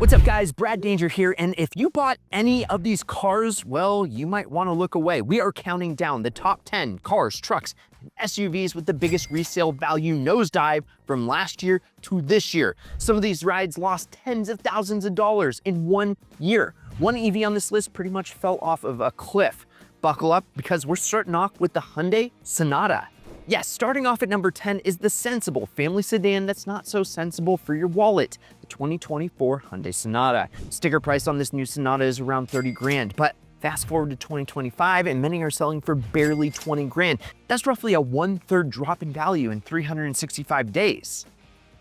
What's up guys, Brad Danger here, and if you bought any of these cars, well, you might want to look away. We are counting down the top 10 cars, trucks, and SUVs with the biggest resale value nosedive from last year to this year. Some of these rides lost tens of thousands of dollars in 1 year. One EV on this list pretty much fell off of a cliff. Buckle up because we're starting off with the Hyundai Sonata. Yes, starting off at number 10 is the sensible family sedan that's not so sensible for your wallet, the 2024 Hyundai Sonata. Sticker price on this new Sonata is around 30 grand, but fast forward to 2025 and many are selling for barely 20 grand. That's roughly a 1/3 drop in value in 365 days.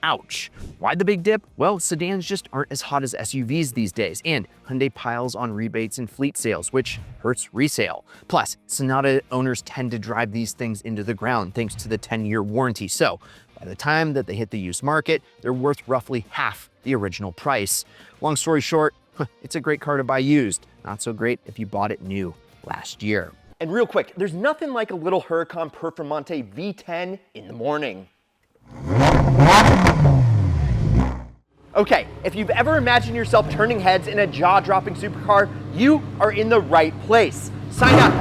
Ouch. Why the big dip? Well, sedans just aren't as hot as SUVs these days, and Hyundai piles on rebates and fleet sales, which hurts resale. Plus, Sonata owners tend to drive these things into the ground thanks to the 10-year warranty. So by the time that they hit the used market, they're worth roughly half the original price. Long story short, it's a great car to buy used. Not so great if you bought it new last year. And real quick, there's nothing like a little Huracan Performante V10 in the morning. Okay, if you've ever imagined yourself turning heads in a jaw-dropping supercar, you are in the right place. Sign up.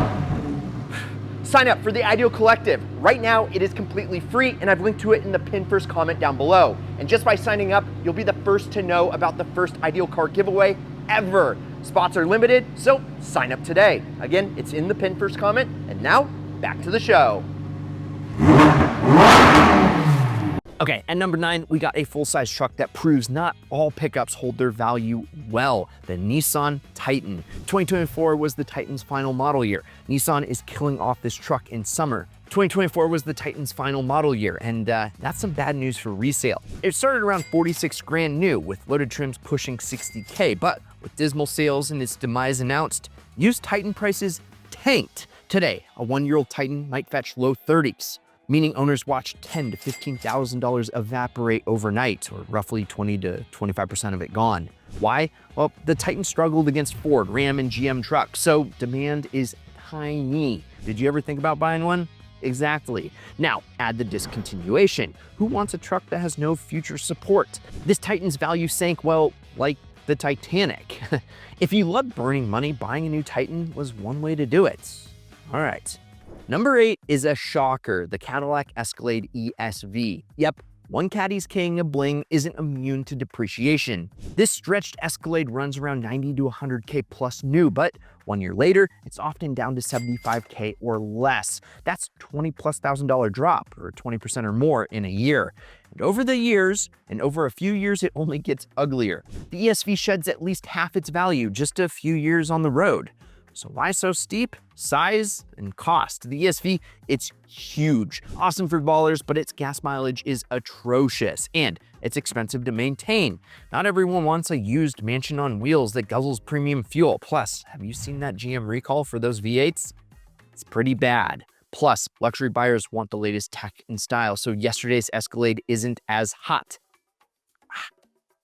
Sign up for the Ideal Collective. Right now, it is completely free, and I've linked to it in the pinned first comment down below. And just by signing up, you'll be the first to know about the first Ideal car giveaway ever. Spots are limited, so sign up today. Again, it's in the pinned first comment, and now, back to the show. Okay, at number 9, we got a full-size truck that proves not all pickups hold their value well, the Nissan Titan. 2024 was the Titan's final model year. Nissan is killing off this truck in summer. 2024 was the Titan's final model year, and that's some bad news for resale. It started around 46 grand new, with loaded trims pushing 60K, but with dismal sales and its demise announced, used Titan prices tanked. Today, a 1-year-old Titan might fetch low 30s. Meaning owners watch $10,000 to $15,000 evaporate overnight, or roughly 20 to 25% of it gone. Why? Well, the Titan struggled against Ford, Ram, and GM trucks, so demand is tiny. Did you ever think about buying one? Exactly. Now, add the discontinuation. Who wants a truck that has no future support? This Titan's value sank, well, like the Titanic. If you love burning money, buying a new Titan was one way to do it. All right. Number 8 is a shocker, the Cadillac Escalade ESV. Yep, one caddy's king of bling isn't immune to depreciation. This stretched Escalade runs around 90 to 100K plus new, but 1 year later, it's often down to 75K or less. That's $20,000+ drop, or 20% or more in a year. And over the years, and over a few years, it only gets uglier. The ESV sheds at least half its value just a few years on the road. So why so steep? Size and cost. The ESV, it's huge. Awesome for ballers, but its gas mileage is atrocious and it's expensive to maintain. Not everyone wants a used mansion on wheels that guzzles premium fuel. Plus, have you seen that GM recall for those V8s? It's pretty bad. Plus, luxury buyers want the latest tech and style, so yesterday's Escalade isn't as hot.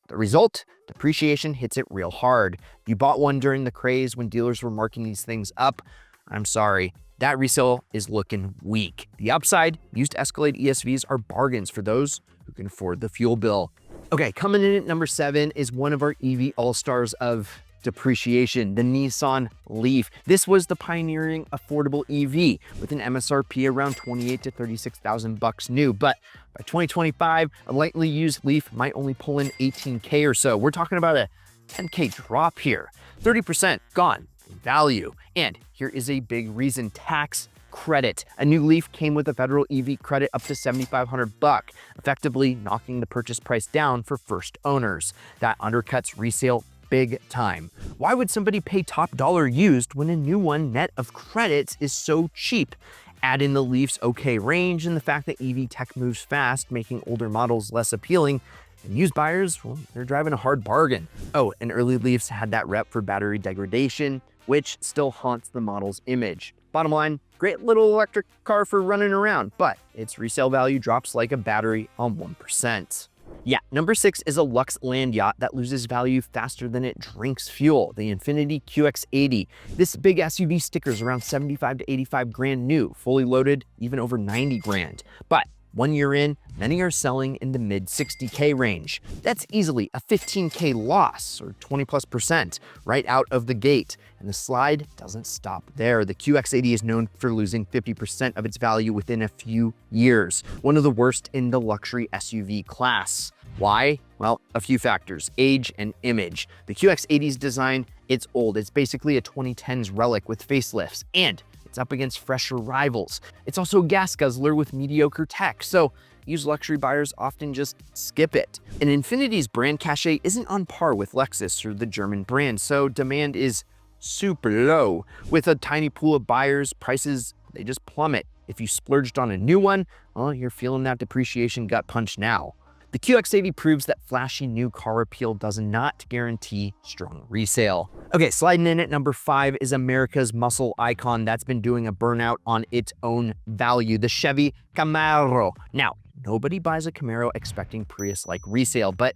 The result? Depreciation hits it real hard. You bought one during the craze when dealers were marking these things up. I'm sorry, that resale is looking weak. The upside, used Escalade ESVs are bargains for those who can afford the fuel bill. Okay, coming in at number 7 is one of our EV all-stars of depreciation, the Nissan Leaf. This was the pioneering affordable EV with an MSRP around $28,000 to $36,000 new, but by 2025, a lightly used Leaf might only pull in 18K or so. We're talking about a 10K drop here, 30% gone in value. And here is a big reason: tax credit. A new Leaf came with a federal EV credit up to $7,500, effectively knocking the purchase price down for first owners. That undercuts resale big time. Why would somebody pay top dollar used when a new one net of credits is so cheap? Add in the Leaf's okay range and the fact that EV tech moves fast, making older models less appealing, and used buyers, well, they're driving a hard bargain. Oh, and early Leafs had that rep for battery degradation, which still haunts the model's image. Bottom line, great little electric car for running around, but its resale value drops like a battery on 1%. Yeah, number 6 is a luxe land yacht that loses value faster than it drinks fuel, the Infiniti QX80. This big SUV stickers around 75 to 85 grand new, fully loaded, even over 90 grand. But 1 year in, many are selling in the mid 60K range. That's easily a 15K loss, or 20+% right out of the gate. And the slide doesn't stop there. The QX80 is known for losing 50% of its value within a few years, one of the worst in the luxury SUV class. Why? Well, a few factors: age and image. The QX80's design, it's old. It's basically a 2010s relic with facelifts, and it's up against fresher rivals. It's also a gas guzzler with mediocre tech, so used luxury buyers often just skip it. And Infiniti's brand cachet isn't on par with Lexus or the German brand, so demand is super low. With a tiny pool of buyers, prices, they just plummet. If you splurged on a new one, well, you're feeling that depreciation gut punch now. The QX80 proves that flashy new car appeal does not guarantee strong resale. Okay, sliding in at number 5 is America's muscle icon that's been doing a burnout on its own value, the Chevy Camaro. Now, nobody buys a Camaro expecting Prius-like resale, but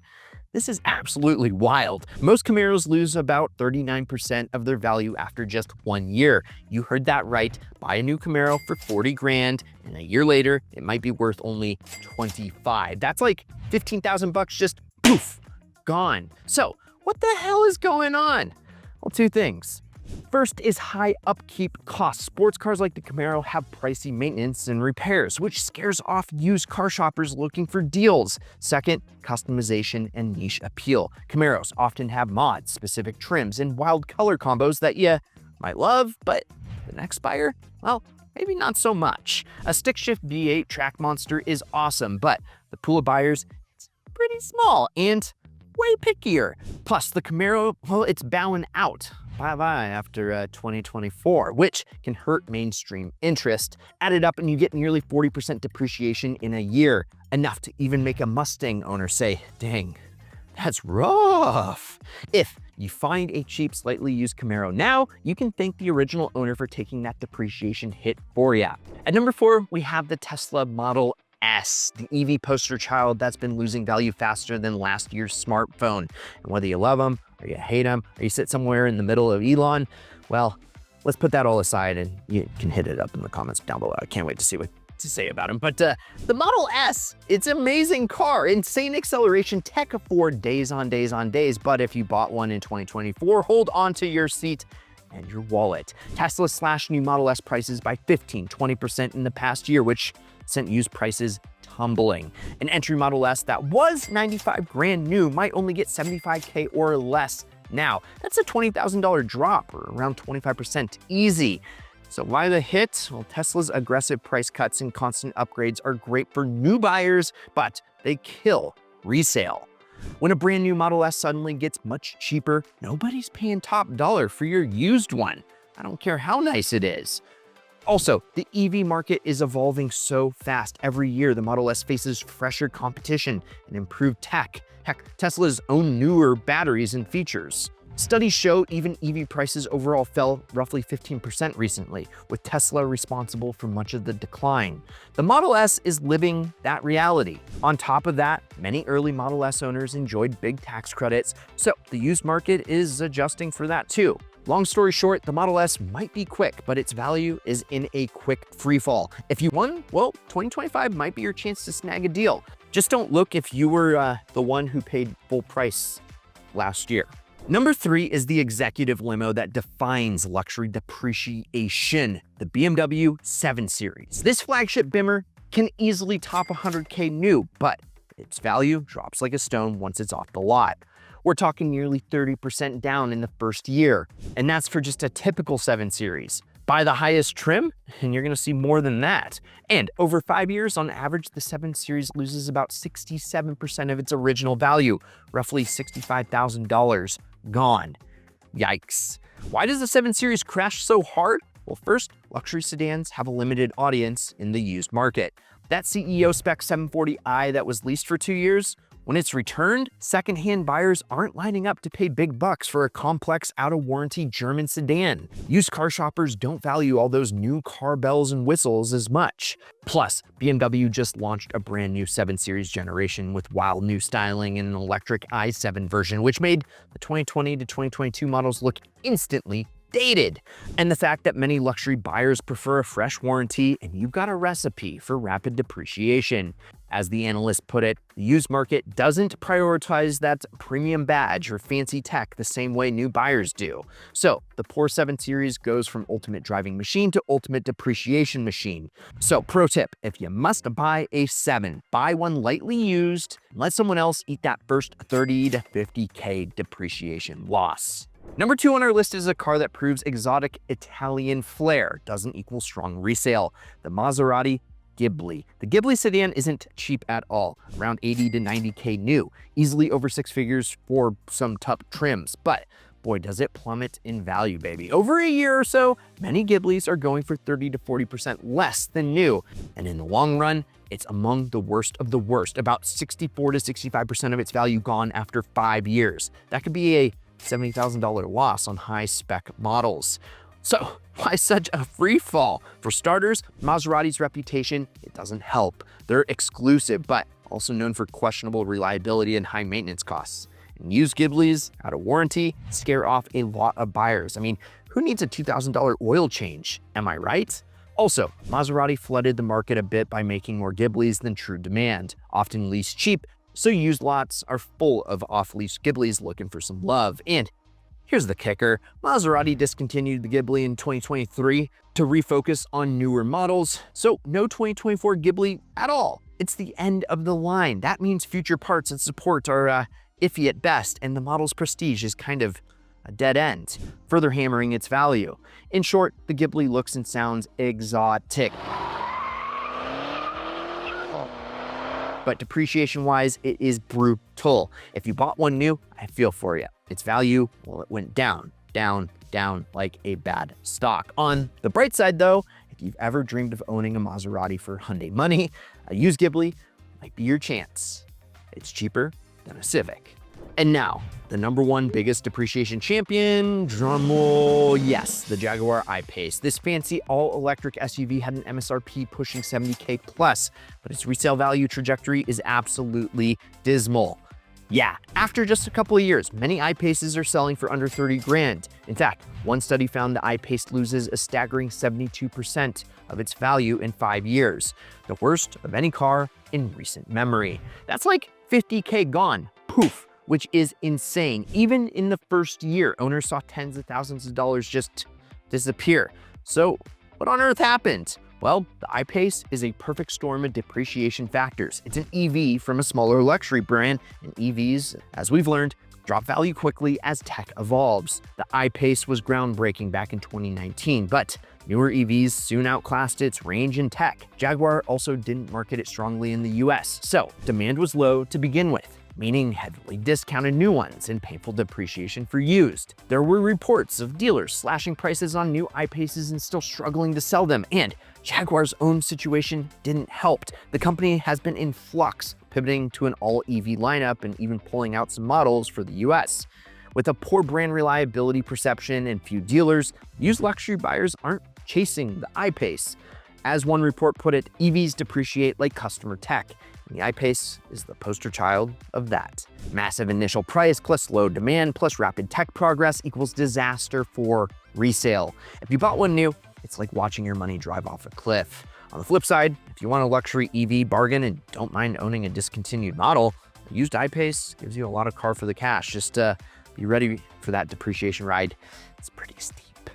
this is absolutely wild. Most Camaros lose about 39% of their value after just 1 year. You heard that right. Buy a new Camaro for 40 grand, and a year later, it might be worth only 25. That's like 15,000 bucks just poof, gone. So what the hell is going on? Well, two things. First is high upkeep costs. Sports cars like the Camaro have pricey maintenance and repairs, which scares off used car shoppers looking for deals. Second, customization and niche appeal. Camaros often have mods, specific trims, and wild color combos that you might love, but the next buyer, well, maybe not so much. A stick-shift V8 track monster is awesome, but the pool of buyers, it's pretty small and way pickier. Plus, the Camaro, well, it's bowing out. Bye-bye after 2024, which can hurt mainstream interest. Add it up and you get nearly 40% depreciation in a year, enough to even make a Mustang owner say, dang, that's rough. If you find a cheap, slightly used Camaro now, you can thank the original owner for taking that depreciation hit for you. At number 4, we have the Tesla Model S, the EV poster child that's been losing value faster than last year's smartphone. And whether you love them or you hate them, or you sit somewhere in the middle of Elon, well, let's put that all aside and you can hit it up in the comments down below. I can't wait to see what to say about him. But the Model S, it's an amazing car, insane acceleration, tech for days on days on days. But if you bought one in 2024, hold on to your seat and your wallet. Tesla slashed new Model S prices by 15–20% in the past year, which sent used prices tumbling. An entry Model S that was 95 grand new might only get 75K or less now. That's a $20,000 drop, or around 25% easy. So why the hit? Well, Tesla's aggressive price cuts and constant upgrades are great for new buyers, but they kill resale. When a brand new Model S suddenly gets much cheaper, nobody's paying top dollar for your used one. I don't care how nice it is. Also, the EV market is evolving so fast. Every year, the Model S faces fresher competition and improved tech. Heck, Tesla's own newer batteries and features. Studies show even EV prices overall fell roughly 15% recently, with Tesla responsible for much of the decline. The Model S is living that reality. On top of that, many early Model S owners enjoyed big tax credits, so the used market is adjusting for that too. Long story short, the Model S might be quick, but its value is in a quick freefall. If you won, well, 2025 might be your chance to snag a deal. Just don't look if you were the one who paid full price last year. Number 3 is the executive limo that defines luxury depreciation, the BMW 7 Series. This flagship bimmer can easily top 100K new, but its value drops like a stone once it's off the lot. We're talking nearly 30% down in the first year, and that's for just a typical 7 Series. Buy the highest trim, and you're gonna see more than that. And over 5 years, on average, the 7 Series loses about 67% of its original value, roughly $65,000 gone. Yikes. Why does the 7 Series crash so hard? Well, first, luxury sedans have a limited audience in the used market. That CEO spec 740i that was leased for 2 years, when it's returned, secondhand buyers aren't lining up to pay big bucks for a complex, out-of-warranty German sedan. Used car shoppers don't value all those new car bells and whistles as much. Plus, BMW just launched a brand new 7 Series generation with wild new styling and an electric i7 version, which made the 2020 to 2022 models look instantly dated. And the fact that many luxury buyers prefer a fresh warranty, and you've got a recipe for rapid depreciation. As the analyst put it, the used market doesn't prioritize that premium badge or fancy tech the same way new buyers do. So the Porsche 7 Series goes from ultimate driving machine to ultimate depreciation machine. So pro tip, if you must buy a 7, buy one lightly used and let someone else eat that first 30 to 50K depreciation loss. Number 2 on our list is a car that proves exotic Italian flair doesn't equal strong resale, the Maserati Gibli. The Gibli sedan isn't cheap at all, around 80 to 90K new, easily over 6 figures for some top trims, but boy does it plummet in value, baby. Over a year or so, many Giblis are going for 30 to 40% less than new, and in the long run, it's among the worst of the worst, about 64 to 65% of its value gone after 5 years. That could be a $70,000 loss on high-spec models. So why such a free fall? For starters, Maserati's reputation, it doesn't help. They're exclusive, but also known for questionable reliability and high maintenance costs. And used Giblis out of warranty scare off a lot of buyers. I mean, who needs a $2,000 oil change? Am I right? Also, Maserati flooded the market a bit by making more Giblis than true demand, often leased cheap, so used lots are full of off-lease Giblis looking for some love. And here's the kicker, Maserati discontinued the Gibli in 2023 to refocus on newer models, so no 2024 Gibli at all. It's the end of the line. That means future parts and support are iffy at best, and the model's prestige is kind of a dead end, further hammering its value. In short, the Gibli looks and sounds exotic. But depreciation-wise, it is brutal. If you bought one new, I feel for you. Its value, well, it went down, down, down like a bad stock. On the bright side though, if you've ever dreamed of owning a Maserati for Hyundai money, a used Gibli might be your chance. It's cheaper than a Civic. And now, the #1 biggest depreciation champion, drumroll, yes, the Jaguar I-Pace. This fancy all-electric SUV had an MSRP pushing 70K plus, but its resale value trajectory is absolutely dismal. Yeah, after just a couple of years, many I-Paces are selling for under 30 grand. In fact, one study found the I-Pace loses a staggering 72% of its value in 5 years, the worst of any car in recent memory. That's like 50K gone, poof, which is insane. Even in the first year, owners saw tens of thousands of dollars just disappear. So what on earth happened? Well, the I-Pace is a perfect storm of depreciation factors. It's an EV from a smaller luxury brand, and EVs, as we've learned, drop value quickly as tech evolves. The I-Pace was groundbreaking back in 2019, but newer EVs soon outclassed its range and tech. Jaguar also didn't market it strongly in the US, so demand was low to begin with, meaning heavily discounted new ones and painful depreciation for used. There were reports of dealers slashing prices on new I-Paces and still struggling to sell them, and Jaguar's own situation didn't help. The company has been in flux, pivoting to an all-EV lineup and even pulling out some models for the US. With a poor brand reliability perception and few dealers, used luxury buyers aren't chasing the I-Pace. As one report put it, EVs depreciate like customer tech. The I-Pace is the poster child of that. Massive initial price plus low demand plus rapid tech progress equals disaster for resale. If you bought one new, it's like watching your money drive off a cliff. On the flip side, if you want a luxury EV bargain and don't mind owning a discontinued model, a used I-Pace gives you a lot of car for the cash. Just be ready for that depreciation ride. It's pretty steep.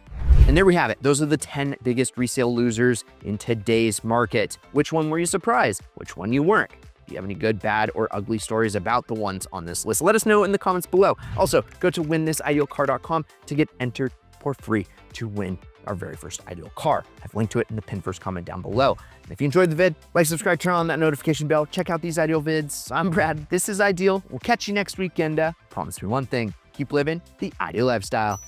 And there we have it. Those are the 10 biggest resale losers in today's market. Which one were you surprised? Which one you weren't? Do you have any good, bad, or ugly stories about the ones on this list? Let us know in the comments below. Also, go to winthisIdealCar.com to get entered for free to win our very first ideal car. I've linked to it in the pinned first comment down below. And if you enjoyed the vid, like, subscribe, turn on that notification bell. Check out these ideal vids. I'm Brad. This is Ideal. We'll catch you next week, and promise me one thing: keep living the ideal lifestyle.